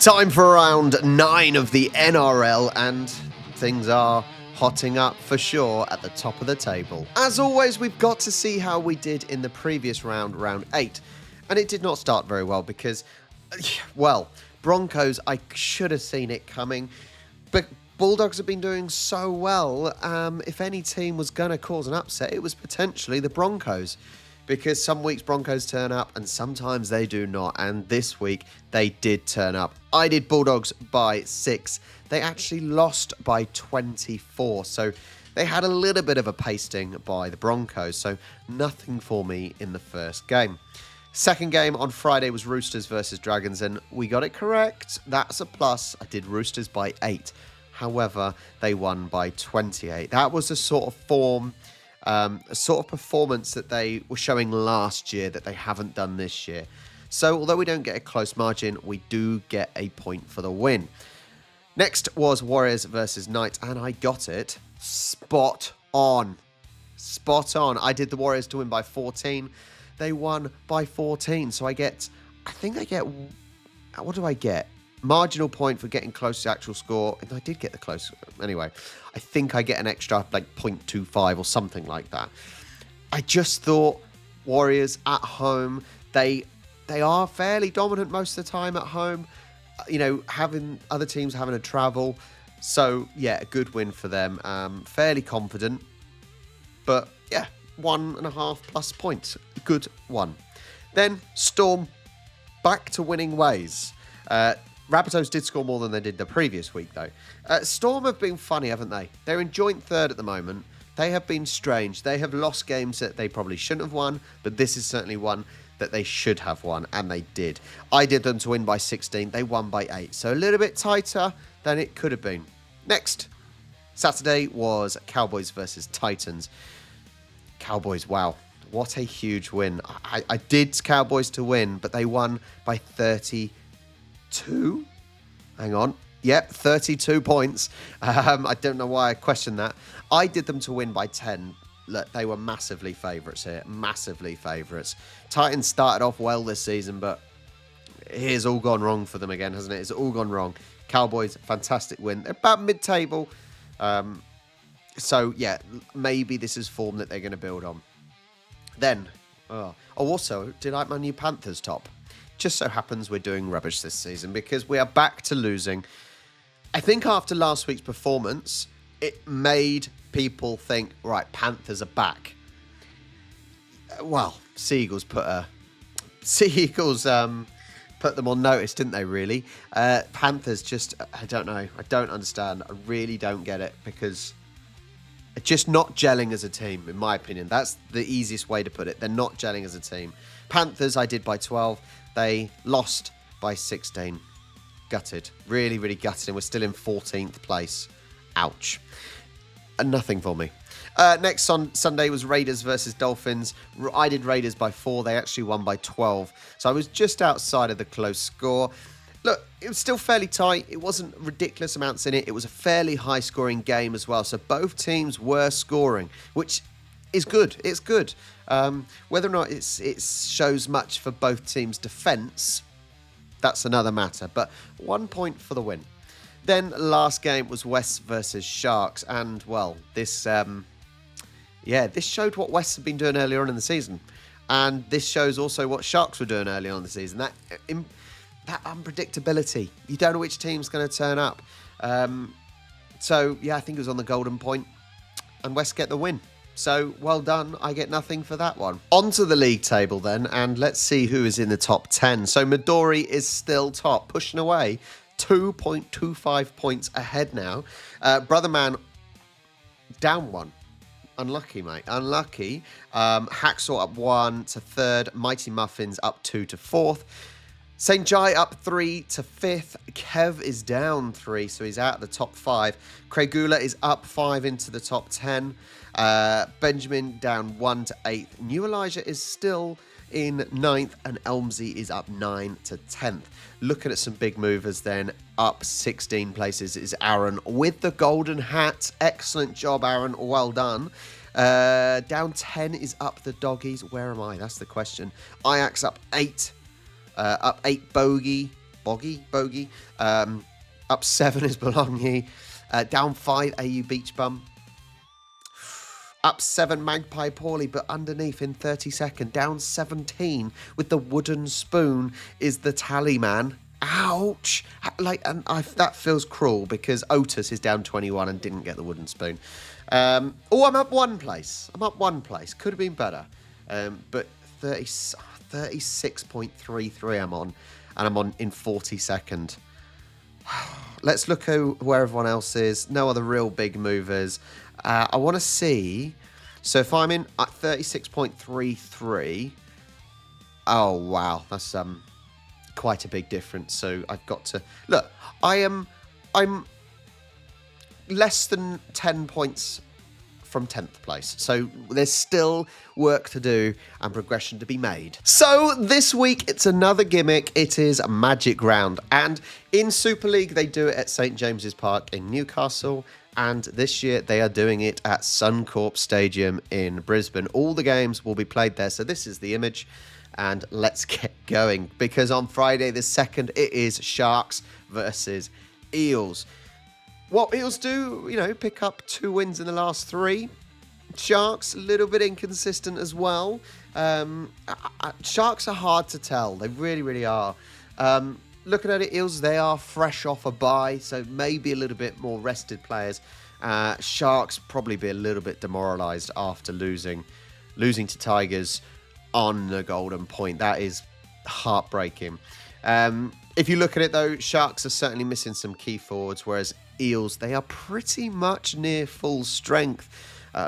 Time for round 9 of the NRL, and things are hotting up for sure at the top of the table. As always, we've got to see how we did in the previous round, round 8. And it did not start very well because, well, Broncos, I should have seen it coming. But Bulldogs have been doing so well. If any team was going to cause an upset, it was potentially the Broncos. Because some weeks Broncos turn up and sometimes they do not. And this week they did turn up. I did Bulldogs by 6. They actually lost by 24. So they had a little bit of a pasting by the Broncos. So nothing for me in the first game. Second game on Friday was Roosters versus Dragons. And we got it correct. That's a plus. I did Roosters by 8. However, they won by 28. That was a sort of form... a sort of performance that they were showing last year that they haven't done this year. So although we don't get a close margin, we do get a point for the win. Next was Warriors versus Knights, and I got it spot on. Spot on. I did the Warriors to win by 14. They won by 14. So I think I get, what do I get? Marginal point for getting close to the actual score. And I did get the close. Anyway, I think I get an extra like 0.25 or something like that. I just thought Warriors at home, they are fairly dominant most of the time at home. You know, having other teams having to travel. So, yeah, a good win for them. Fairly confident. But, yeah, 1.5 plus points. Good one. Then, Storm back to winning ways. Rabbitohs did score more than they did the previous week, though. Storm have been funny, haven't they? They're in joint third at the moment. They have been strange. They have lost games that they probably shouldn't have won, but this is certainly one that they should have won, and they did. I did them to win by 16. They won by 8, so a little bit tighter than it could have been. Next, Saturday was Cowboys versus Titans. Cowboys, wow. What a huge win. I did Cowboys to win, but they won by 32. Hang on. Yep, 32 points. I don't know why I questioned that. I did them to win by 10. Look, they were massively favourites here. Massively favourites. Titans started off well this season, but here's all gone wrong for them again, hasn't it? It's all gone wrong. Cowboys, fantastic win. They're about mid-table. So, yeah, maybe this is form that they're going to build on. Then, also, did I like my new Panthers top? Just so happens we're doing rubbish this season because we are back to losing. I think after last week's performance, it made people think, right, Panthers are back. Well, Seagulls put them on notice, didn't they, really? Panthers just, I don't know. I don't understand. I really don't get it because it's just not gelling as a team, in my opinion. That's the easiest way to put it. They're not gelling as a team. Panthers, I did by 12. They lost by 16. Gutted. Really, really gutted. And we're still in 14th place. Ouch. Nothing for me. Next on Sunday was Raiders versus Dolphins. I did Raiders by 4. They actually won by 12. So I was just outside of the close score. Look, it was still fairly tight. It wasn't ridiculous amounts in it. It was a fairly high-scoring game as well. So both teams were scoring, which is good. It's good. Whether or not it shows much for both teams' defence, that's another matter. But 1 point for the win. Then last game was West versus Sharks. And, well, this showed what West had been doing earlier on in the season. And this shows also what Sharks were doing earlier on in the season. That unpredictability. You don't know which team's going to turn up. So, yeah, I think it was on the golden point. And West get the win. So, well done. I get nothing for that one. On to the league table then, and let's see who is in the top 10. So, Midori is still top, pushing away 2.25 points ahead now. Brother Man, down 1. Unlucky, mate. Unlucky. Hacksaw up 1 to 3rd. Mighty Muffins up 2 to 4th. St. Jai up 3 to 5th. Kev is down 3, so he's out of the top 5. Craigula is up 5 into the top 10. Benjamin down 1 to 8th. New Elijah is still in 9th, and Elmsey is up 9 to 10th. Looking at some big movers then, up 16 places is Aaron with the golden hat. Excellent job, Aaron. Well done. Down 10 is Up the Doggies. Where am I? That's the question. Ajax up 8. Up 8 Bogey. Bogey. Up 7 is Bologna. Down 5, AU Beach Bum. Up 7, Magpie Pauly, but underneath in 32nd. Down 17 with the wooden spoon is the tally man. Ouch! That feels cruel because Otis is down 21 and didn't get the wooden spoon. I'm up one place. Could have been better. But 36.33 I'm on. And I'm on in 42nd. Let's look at where everyone else is. No other real big movers. I want to see. So if I'm in at 36.33. Oh, wow. That's quite a big difference. So I've got to... Look, I'm less than 10 points from 10th place. So there's still work to do and progression to be made. So this week, it's another gimmick. It is a Magic Round. And in Super League, they do it at St. James's Park in Newcastle. And this year, they are doing it at Suncorp Stadium in Brisbane. All the games will be played there. So this is the image. And let's get going. Because on Friday the 2nd, it is Sharks versus Eels. What Eels do, pick up 2 wins in the last 3. Sharks, a little bit inconsistent as well. Sharks are hard to tell. They really, really are. Looking at it, Eels, they are fresh off a bye, so maybe a little bit more rested players. Sharks probably be a little bit demoralised after losing to Tigers on the Golden Point. That is heartbreaking. If you look at it, though, Sharks are certainly missing some key forwards, whereas Eels, they are pretty much near full strength.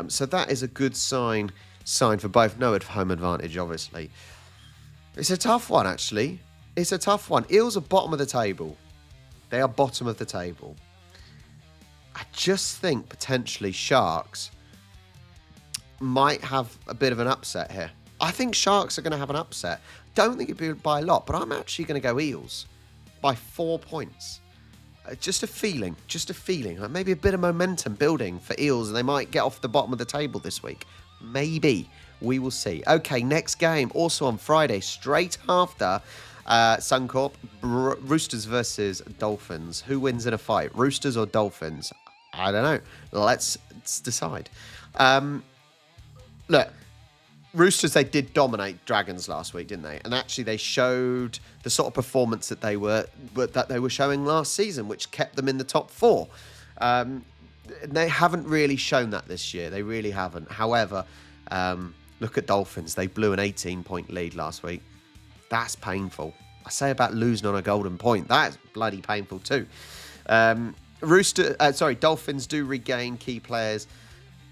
So that is a good sign for both. No home advantage, obviously. It's a tough one, actually. It's a tough one. Eels are bottom of the table. They are bottom of the table. I just think potentially Sharks might have a bit of an upset here. I think Sharks are going to have an upset. Don't think it'd be by a lot, but I'm actually going to go Eels by 4 points. Just a feeling. Like maybe a bit of momentum building for Eels, and they might get off the bottom of the table this week. Maybe. We will see. Okay, next game, also on Friday, straight after Suncorp, Roosters versus Dolphins. Who wins in a fight, Roosters or Dolphins? I don't know. Let's decide. Look, Roosters, they did dominate Dragons last week, didn't they? And actually, they showed the sort of performance that they were showing last season, which kept them in the top 4. They haven't really shown that this year. They really haven't. However, look at Dolphins. They blew an 18-point lead last week. That's painful. I say about losing on a Golden Point. That's bloody painful too. Dolphins do regain key players,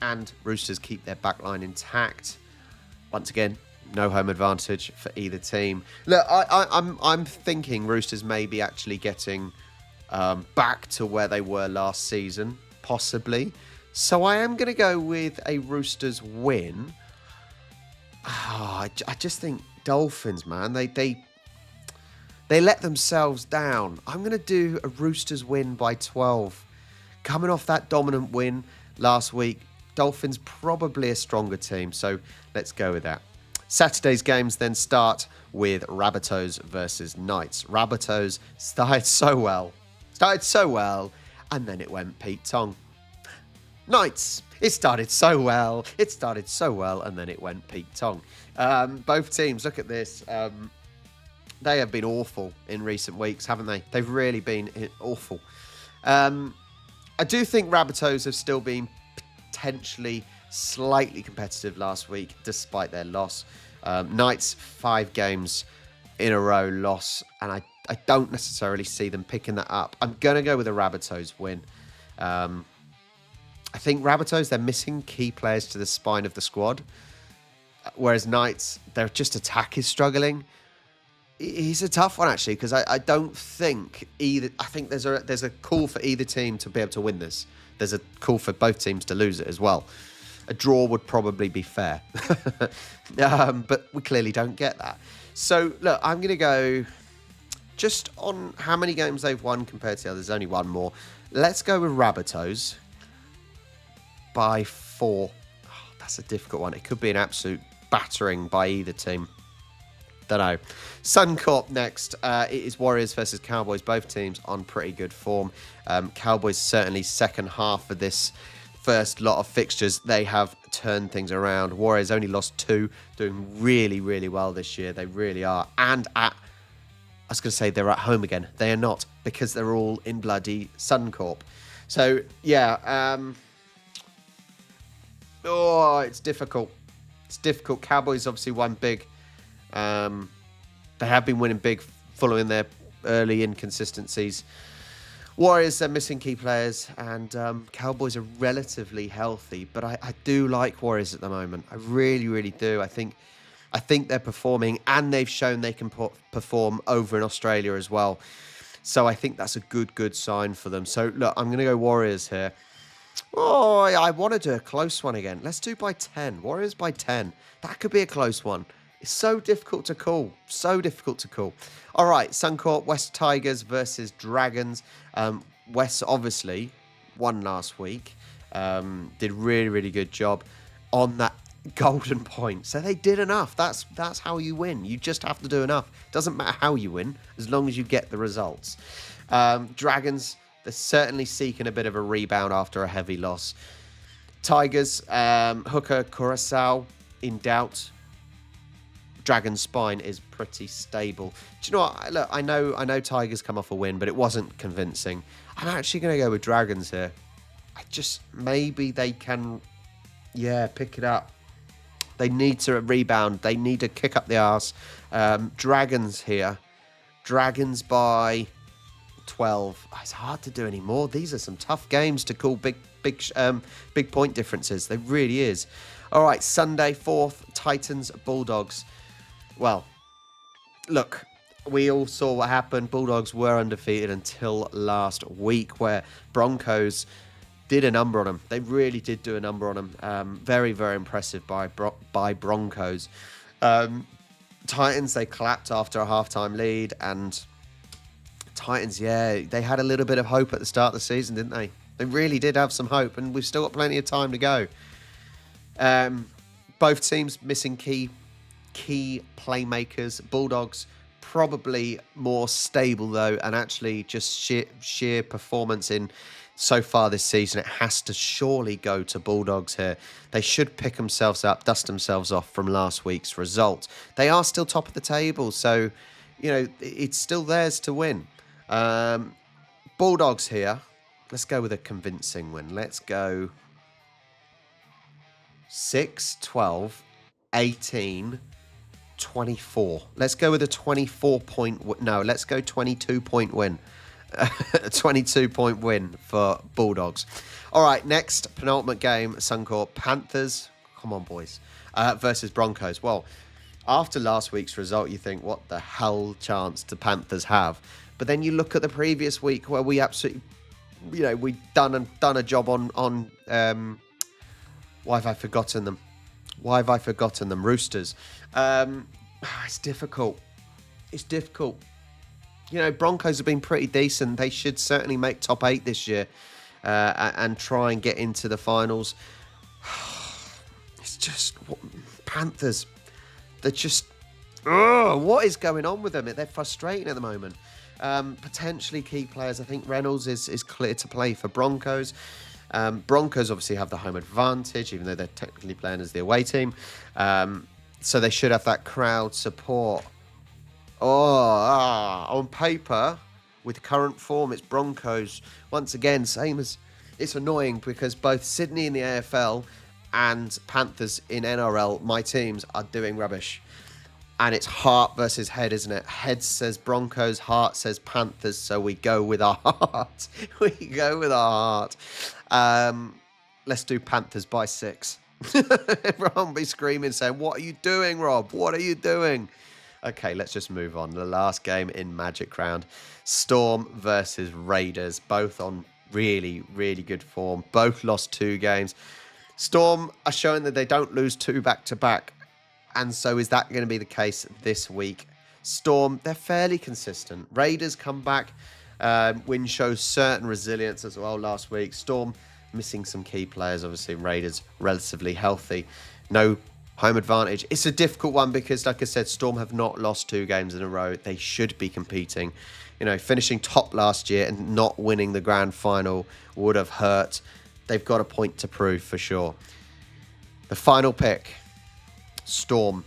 and Roosters keep their backline intact. Once again, no home advantage for either team. Look, I'm thinking Roosters may be actually getting back to where they were last season, possibly. So I am going to go with a Roosters win. I just think Dolphins, man, they let themselves down. I'm going to do a Roosters win by 12. Coming off that dominant win last week, Dolphins probably a stronger team, so let's go with that. Saturday's games then start with Rabbitohs versus Knights. Rabbitohs started so well, and then it went Pete Tong. Knights, it started so well, and then it went Pete Tong. Both teams, look at this. They have been awful in recent weeks, haven't they? They've really been awful. I do think Rabbitohs have still been potentially slightly competitive last week, despite their loss. Knights, 5 games in a row loss, and I don't necessarily see them picking that up. I'm going to go with a Rabbitohs win. I think Rabbitohs, they're missing key players to the spine of the squad, whereas Knights, their just attack is struggling. It's a tough one, actually, because I don't think either... I think there's a call for either team to be able to win this. There's a call for both teams to lose it as well. A draw would probably be fair. But we clearly don't get that. So, look, I'm going to go just on how many games they've won compared to the others. Only one more. Let's go with Rabbitohs by 4. Oh, that's a difficult one. It could be an absolute battering by either team. Don't know. Suncorp next. It is Warriors versus Cowboys. Both teams on pretty good form. Cowboys certainly second half of this first lot of fixtures. They have turned things around. Warriors only lost 2, doing really, really well this year. They really are. And I was going to say they're at home again. They are not, because they're all in bloody Suncorp. So, yeah. It's difficult. It's difficult. Cowboys obviously won big. They have been winning big following their early inconsistencies. Warriors, they're missing key players, and Cowboys are relatively healthy, but I do like Warriors at the moment. I really, really do. I think they're performing, and they've shown they can perform over in Australia as well. So I think that's a good sign for them. So look, I'm going to go Warriors here. Oh, I want to do a close one again. Let's do by 10. Warriors by 10. That could be a close one. It's so difficult to call. So difficult to call. All right, Suncorp, West Tigers versus Dragons. West obviously won last week. Did really, really good job on that golden point. So they did enough. That's how you win. You just have to do enough. Doesn't matter how you win, as long as you get the results. Dragons, they're certainly seeking a bit of a rebound after a heavy loss. Tigers, Hooker, Curacao in doubt. Dragon spine is pretty stable. Do you know what? Look, I know Tigers come off a win, but it wasn't convincing. I'm actually going to go with Dragons here. Maybe they can, pick it up. They need to rebound. They need to kick up the arse. Dragons here. Dragons by 12. It's hard to do anymore. These are some tough games to call big point differences. They really is. All right, Sunday, 4th, Titans, Bulldogs. Well, look, we all saw what happened. Bulldogs were undefeated until last week, where Broncos did a number on them. They really did do a number on them. Very, very impressive by Broncos. Titans, they collapsed after a halftime lead, and Titans, they had a little bit of hope at the start of the season, didn't they? They really did have some hope, and we've still got plenty of time to go. Both teams missing key playmakers. Bulldogs probably more stable though, and actually just sheer performance in so far this season, it has to surely go to Bulldogs here. They should pick themselves up, dust themselves off from last week's result. They are still top of the table, so it's still theirs to win. Bulldogs here. Let's go with a convincing win. Let's go 6, 12, 18, 24. Let's go with a 24-point... No, let's go 22-point win. 22-point win for Bulldogs. All right, next penultimate game, Suncorp. Panthers, come on, boys, versus Broncos. Well, after last week's result, you think, what the hell chance do Panthers have? But then you look at the previous week where we absolutely... we've done a job on why have I forgotten them? Roosters. It's difficult. Broncos have been pretty decent. They should certainly make top 8 this year and try and get into the finals. It's just Panthers. They're just... what is going on with them? They're frustrating at the moment. Potentially key players. I think Reynolds is clear to play for Broncos. Broncos obviously have the home advantage, even though they're technically playing as the away team. So they should have that crowd support. On paper, with current form, it's Broncos. Once again, same as... It's annoying because both Sydney in the AFL and Panthers in NRL, my teams, are doing rubbish. And it's heart versus head, isn't it? Head says Broncos, heart says Panthers, so we go with our heart. Let's do Panthers by 6. Everyone will be screaming, saying, what are you doing, Rob? What are you doing? Okay, let's just move on. The last game in Magic Round. Storm versus Raiders. Both on really, really good form. Both lost 2 games. Storm are showing that they don't lose 2 back-to-back. And so is that going to be the case this week? Storm, they're fairly consistent. Raiders come back. Win shows certain resilience as well last week. Storm missing some key players, obviously. Raiders relatively healthy. No home advantage. It's a difficult one because, like I said, Storm have not lost 2 games in a row. They should be competing. You know, finishing top last year and not winning the grand final would have hurt. They've got a point to prove for sure. The final pick, Storm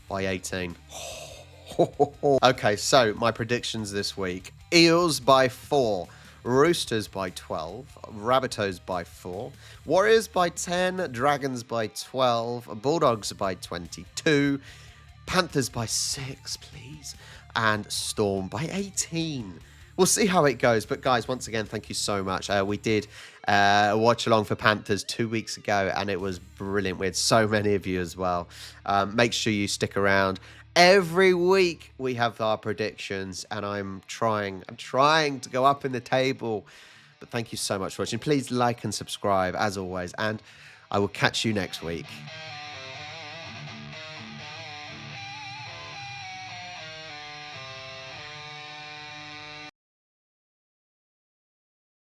by 18. Okay, so my predictions this week. Eels by 4. Roosters by 12, Rabbitohs by 4, Warriors by 10, Dragons by 12, Bulldogs by 22, Panthers by 6, please, and Storm by 18. We'll see how it goes. But guys, once again, thank you so much. We did watch along for Panthers 2 weeks ago, and it was brilliant. We had so many of you as well. Make sure you stick around. Every week we have our predictions, and I'm trying to go up in the table. But thank you so much for watching. Please like and subscribe as always, and I will catch you next week.